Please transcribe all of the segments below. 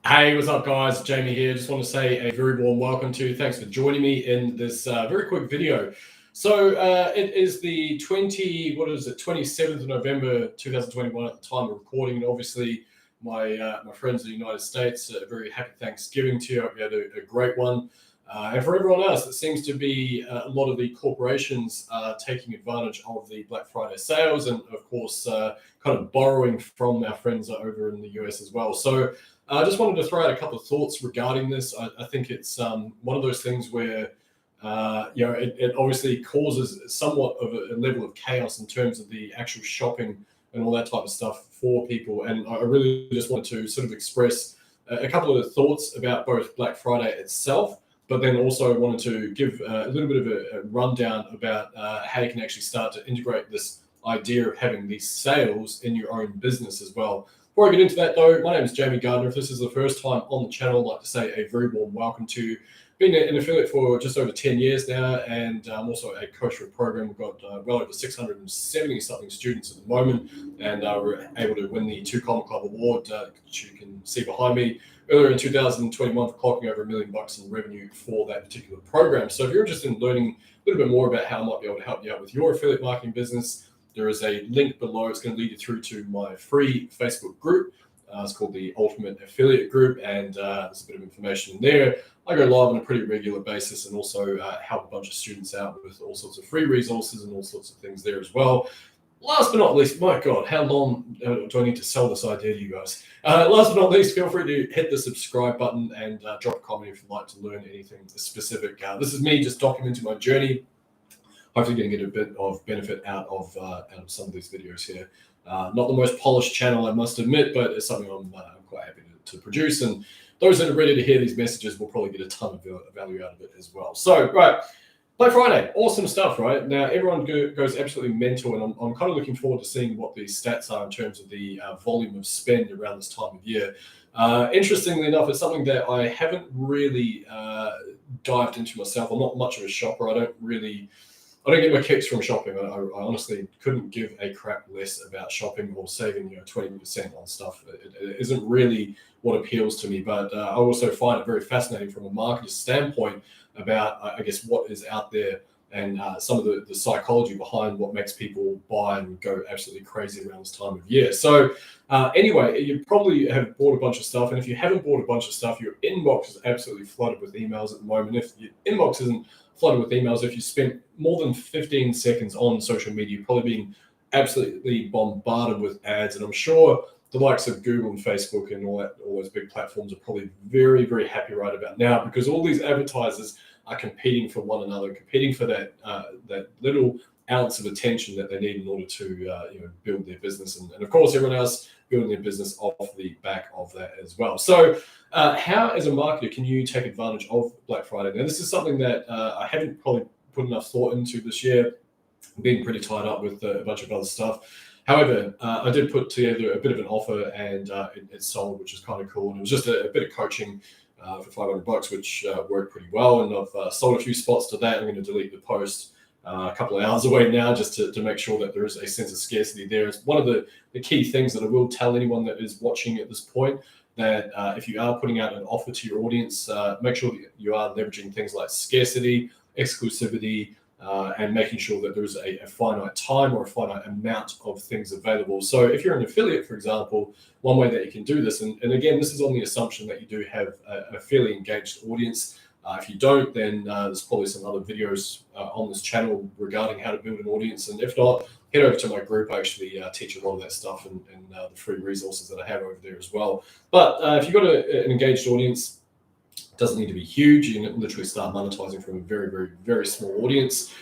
Hey, what's up, guys? Jamie here. Just want to say a very warm welcome to you. Thanks for joining me in this very quick video. So it is the 27th of November 2021 at the time of recording, and obviously my friends in the United States, a very happy Thanksgiving to you. I hope you had a great one. And for everyone else, it seems to be a lot of the corporations taking advantage of the Black Friday sales, and of course, kind of borrowing from our friends over in the US as well. So I just wanted to throw out a couple of thoughts regarding this. I think it's one of those things where it obviously causes somewhat of a level of chaos in terms of the actual shopping and all that type of stuff for people. And I really just wanted to sort of express a couple of thoughts about both Black Friday itself, but then also wanted to give a little bit of a rundown about how you can actually start to integrate this idea of having these sales in your own business as well. Before I get into that, though, my name is Jamie Gardner. If this is the first time on the channel, I'd like to say a very warm welcome to you. Been an affiliate for just over 10 years now, and I'm also a coach for a program. We've got well over 670-something students at the moment, and we're able to win the Two Comma Club Award, which you can see behind me, earlier in 2021 for clocking over $1 million in revenue for that particular program. So if you're interested in learning a little bit more about how I might be able to help you out with your affiliate marketing business, there is a link below. It's going to lead you through to my free Facebook group. It's called the Ultimate Affiliate Group, and there's a bit of information in there. I go live on a pretty regular basis and also help a bunch of students out with all sorts of free resources and all sorts of things there as well. Last but not least, my God, how long do I need to sell this idea to you guys? Last but not least, feel free to hit the subscribe button and drop a comment if you'd like to learn anything specific. This is me just documenting my journey. Hopefully getting a bit of benefit out of some of these videos here. Not the most polished channel, I must admit, but it's something I'm quite happy to produce. And those that are ready to hear these messages will probably get a ton of value out of it as well. So, right, Black Friday, awesome stuff, right? Now, everyone goes absolutely mental, and I'm kind of looking forward to seeing what the stats are in terms of the volume of spend around this time of year. Interestingly enough, it's something that I haven't really dived into myself. I'm not much of a shopper. I don't get my kicks from shopping. I honestly couldn't give a crap less about shopping or saving 20% on stuff. It isn't really what appeals to me, but I also find it very fascinating from a marketer's standpoint about, I guess, what is out there and some of the psychology behind what makes people buy and go absolutely crazy around this time of year. So anyway, you probably have bought a bunch of stuff, and if you haven't bought a bunch of stuff, your inbox is absolutely flooded with emails at the moment. If your inbox isn't flooded with emails, if you spent more than 15 seconds on social media, you're probably being absolutely bombarded with ads. And I'm sure the likes of Google and Facebook and all those big platforms are probably very, very happy right about now, because all these advertisers are competing for one another, competing for that little ounce of attention that they need in order to build their business, and of course everyone else building their business off the back of that as well. So how, as a marketer, can you take advantage of Black Friday? Now, this is something that I haven't probably put enough thought into this year, being pretty tied up with a bunch of other stuff. However, I did put together a bit of an offer, and it sold, which is kind of cool. And it was just a bit of coaching for $500, which worked pretty well. And I've sold a few spots to that. I'm going to delete the post a couple of hours away now, just to make sure that there is a sense of scarcity there. It's one of the key things that I will tell anyone that is watching at this point, that if you are putting out an offer to your audience, make sure that you are leveraging things like scarcity, exclusivity, and making sure that there is a finite time or a finite amount of things available. So if you're an affiliate, for example, one way that you can do this, and again, this is on the assumption that you do have a fairly engaged audience. If you don't, then there's probably some other videos on this channel regarding how to build an audience. And if not, head over to my group. I actually teach a lot of that stuff and the free resources that I have over there as well. But if you've got an engaged audience, it doesn't need to be huge. You can literally start monetizing from a very, very, very small audience.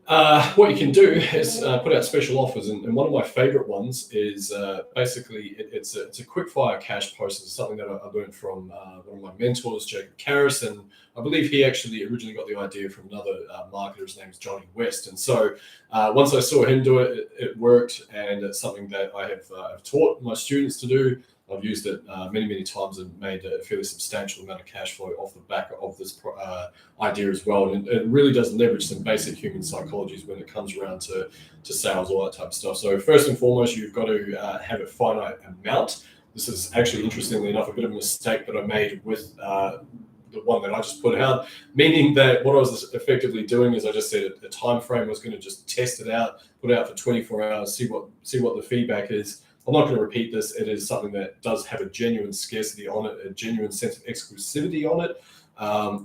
What you can do is put out special offers, and one of my favorite ones is basically it's a Quickfire cash post. It's something that I learned from one of my mentors, Jacob Karras, and I believe he actually originally got the idea from another marketer. His name is Johnny West, and so once I saw him do it, it worked, and it's something that I have taught my students to do. I've used it many, many times and made a fairly substantial amount of cash flow off the back of this idea as well. And it really does leverage some basic human psychologies when it comes around to sales, all that type of stuff. So first and foremost, you've got to have a finite amount this is actually, interestingly enough, a bit of a mistake that I made with the one that I just put out, meaning that what I was effectively doing is I just said a time frame. I was going to just test it out, put it out for 24 hours, see what the feedback is. I'm not going to repeat this. It is something that does have a genuine scarcity on it, a genuine sense of exclusivity on it,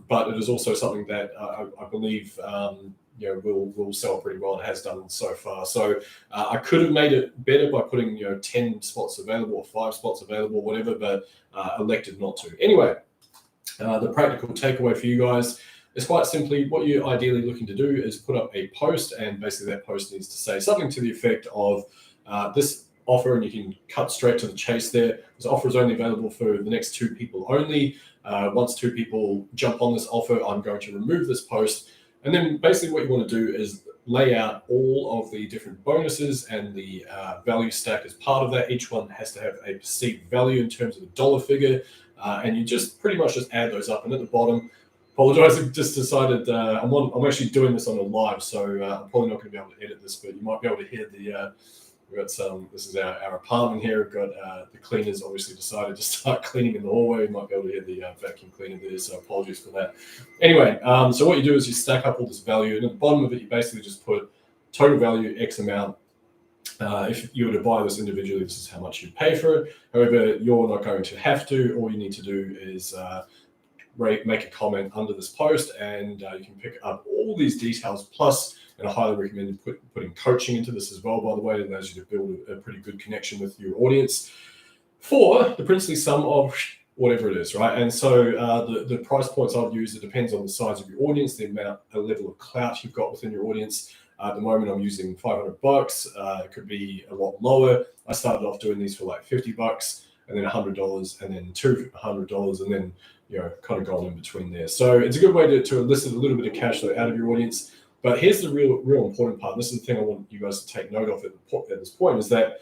but it is also something that I believe will sell pretty well and has done so far. So I could have made it better by putting 10 spots available or 5 spots available, whatever, but elected not to. Anyway. The practical takeaway for you guys is quite simply what you're ideally looking to do is put up a post, and basically that post needs to say something to the effect of this offer, and you can cut straight to the chase there. This offer is only available for the next 2 people only. Once 2 people jump on this offer, I'm going to remove this post. And then basically what you want to do is lay out all of the different bonuses and the value stack as part of that. Each one has to have a perceived value in terms of a dollar figure. And you just pretty much just add those up. And at the bottom, apologize, I've just decided I'm actually doing this on a live, so I'm probably not going to be able to edit this, but you might be able to hear we've got this is our apartment here. We've got the cleaners obviously decided to start cleaning in the hallway. You might be able to hear the vacuum cleaner there, so apologies for that. Anyway, so what you do is you stack up all this value, and at the bottom of it, you basically just put total value X amount. If you were to buy this individually, this is how much you pay for it. However, you're not going to have to. All you need to do is make a comment under this post, and you can pick up all these details. Plus, and I highly recommend putting coaching into this as well, by the way. It allows you to build a pretty good connection with your audience for the princely sum of whatever it is, right? And so the price points I've used, it depends on the size of your audience, the level of clout you've got within your audience. At the moment, I'm using $500. It could be a lot lower. I started off doing these for like $50, and then $100, and then $200, and then kind of going in between there. So it's a good way to elicit a little bit of cash flow out of your audience. But here's the real important part. And this is the thing I want you guys to take note of at this point, is that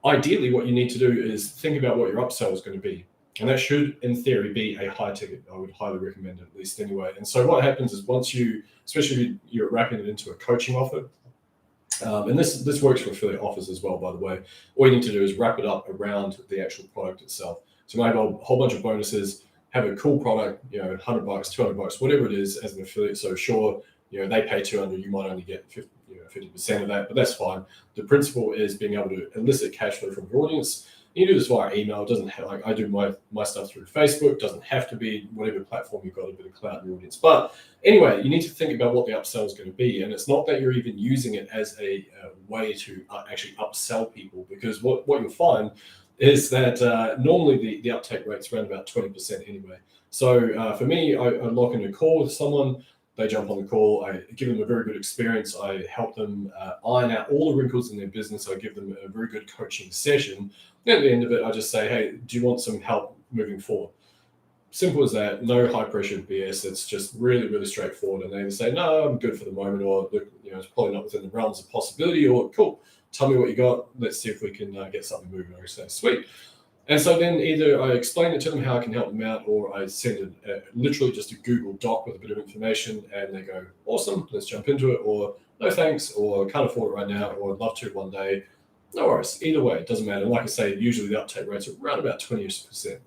ideally what you need to do is think about what your upsell is going to be. And that should, in theory, be a high ticket. I would highly recommend it, at least anyway. And so what happens is once you, especially if you're wrapping it into a coaching offer, and this works for affiliate offers as well, by the way, all you need to do is wrap it up around the actual product itself. So you might have a whole bunch of bonuses, have a cool product, $100, $200, whatever it is as an affiliate. So sure, they pay $200, you might only get 50% of that, but that's fine. The principle is being able to elicit cash flow from your audience. You do this via email. It doesn't have, like I do my stuff through Facebook. It doesn't have to be whatever platform you've got a bit of clout in your audience. But anyway, you need to think about what the upsell is going to be. And it's not that you're even using it as a way to actually upsell people, because what you'll find is that normally the uptake rate's around about 20% anyway. So for me, I lock in a call with someone. They jump on the call. I give them a very good experience. I help them iron out all the wrinkles in their business. I give them a very good coaching session. And at the end of it, I just say, hey, do you want some help moving forward? Simple as that. No high pressure BS. It's just really, really straightforward. And they either say, no, I'm good for the moment, or look, it's probably not within the realms of possibility, or cool, tell me what you got. Let's see if we can get something moving. I say, sweet. And so then either I explain it to them how I can help them out, or I send literally just a Google Doc with a bit of information, and they go, awesome, let's jump into it, or no thanks, or can't afford it right now, or I'd love to one day. No worries. Either way, it doesn't matter. Like I say, usually the uptake rates are around about 20%.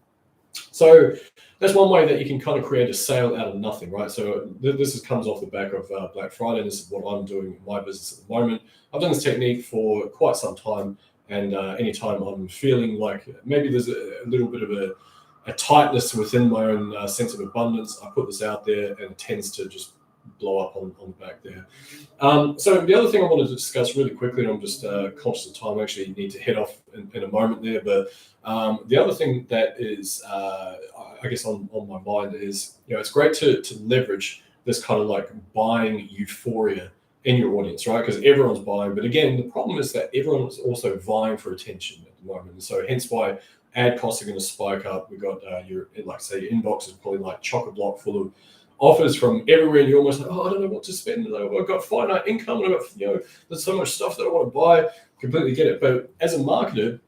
So that's one way that you can kind of create a sale out of nothing, right? So this comes off the back of Black Friday. This is what I'm doing in my business at the moment. I've done this technique for quite some time. And anytime I'm feeling like maybe there's a little bit of a tightness within my own sense of abundance, I put this out there, and it tends to just blow up on the back there. So the other thing I wanted to discuss really quickly, and I'm just conscious of time, I actually need to head off in a moment there, but the other thing that is, I guess, on my mind is, it's great to leverage this kind of like buying euphoria in your audience, right? Because everyone's buying. But again, the problem is that everyone's also vying for attention at the moment. And so hence why ad costs are going to spike up. We've got your inbox is probably like chock-a-block full of offers from everywhere, and you're almost like, I don't know what to spend. I've got finite income, and I've got, there's so much stuff that I want to buy. Completely get it. But as a marketer,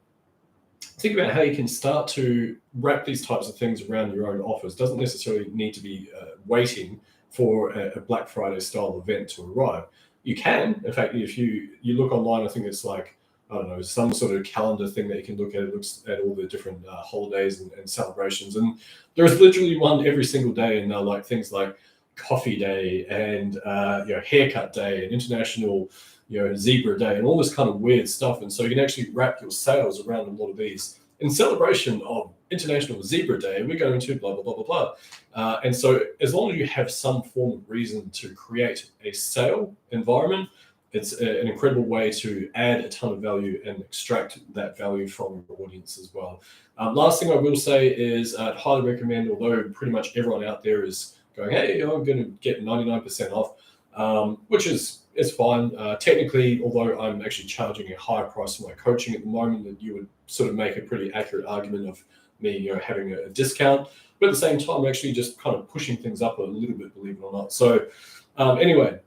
think about how you can start to wrap these types of things around your own offers. Doesn't necessarily need to be waiting for a Black Friday style event to arrive. You can, in fact, if you look online, I think it's like I don't know, some sort of calendar thing that you can look at. It looks at all the different holidays and celebrations, and there's literally one every single day. And like things like Coffee Day and Haircut Day and International Zebra Day and all this kind of weird stuff. And so you can actually wrap your sales around a lot of these. In celebration of International Zebra Day, we're going to blah blah blah blah blah. And so as long as you have some form of reason to create a sale environment, it's an incredible way to add a ton of value and extract that value from your audience as well. Last thing I will say is I'd highly recommend, although pretty much everyone out there is going, hey, I'm going to get 99% off, which is fine. Technically, although I'm actually charging a higher price for my coaching at the moment, that you would sort of make a pretty accurate argument of me having a discount. But at the same time, I'm actually just kind of pushing things up a little bit, believe it or not. So anyway,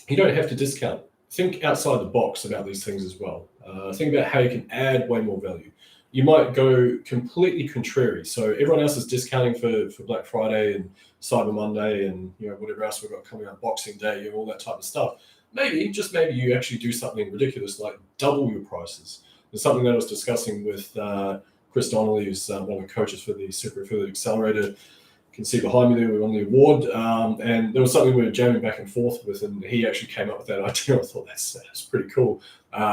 you don't have to discount. Think outside the box about these things as well. Think about how you can add way more value. You might go completely contrary. So everyone else is discounting for Black Friday and Cyber Monday and whatever else we've got coming up, Boxing Day, all that type of stuff. Maybe, just maybe, you actually do something ridiculous like double your prices. There's something that I was discussing with Chris Donnelly, who's one of the coaches for the Super Affiliate Accelerator. You can see behind me there, we won the award, and there was something we were jamming back and forth with, and he actually came up with that idea. I thought that's pretty cool.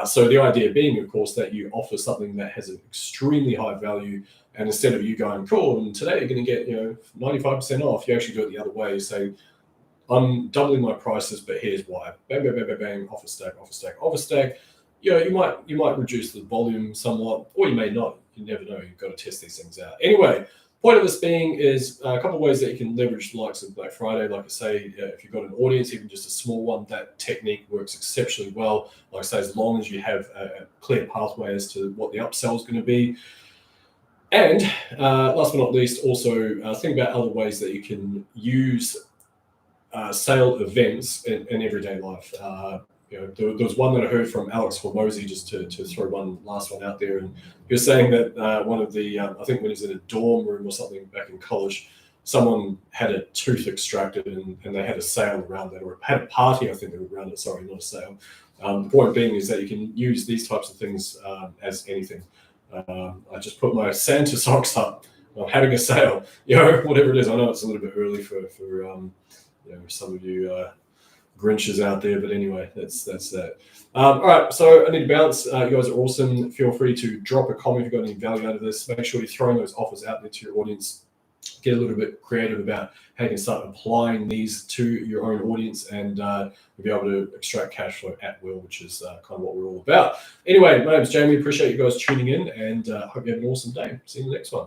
So the idea being, of course, that you offer something that has an extremely high value, and instead of you going, cool, and today you're going to get 95% off, you actually do it the other way. You say, I'm doubling my prices, but here's why. Bang, bang, bang, bang, bang, offer stack, offer stack, offer stack. You might reduce the volume somewhat, or you may not. You never know. You've got to test these things out. Anyway, point of this being is a couple of ways that you can leverage the likes of Black Friday. Like I say, if you've got an audience, even just a small one, that technique works exceptionally well. Like I say, as long as you have a clear pathway as to what the upsell is going to be. And last but not least, also think about other ways that you can use sale events in everyday life. There was one that I heard from Alex Hormozy, just to throw one last one out there, and he was saying that one of the, I think when he was in a dorm room or something back in college, someone had a tooth extracted and they had a sale around that, or had a party, I think they were around it, sorry, not a sale. The point being is that you can use these types of things as anything. I just put my Santa socks up. I'm having a sale, whatever it is. I know it's a little bit early for some of you Grinches out there, but anyway, that's that. All right, so I need to bounce. You guys are awesome. Feel free to drop a comment if you've got any value out of this. Make sure you're throwing those offers out there to your audience. Get a little bit creative about how you can start applying these to your own audience, and you'll be able to extract cash flow at will, which is kind of what we're all about. Anyway, my name's Jamie. Appreciate you guys tuning in, and hope you have an awesome day. See you in the next one.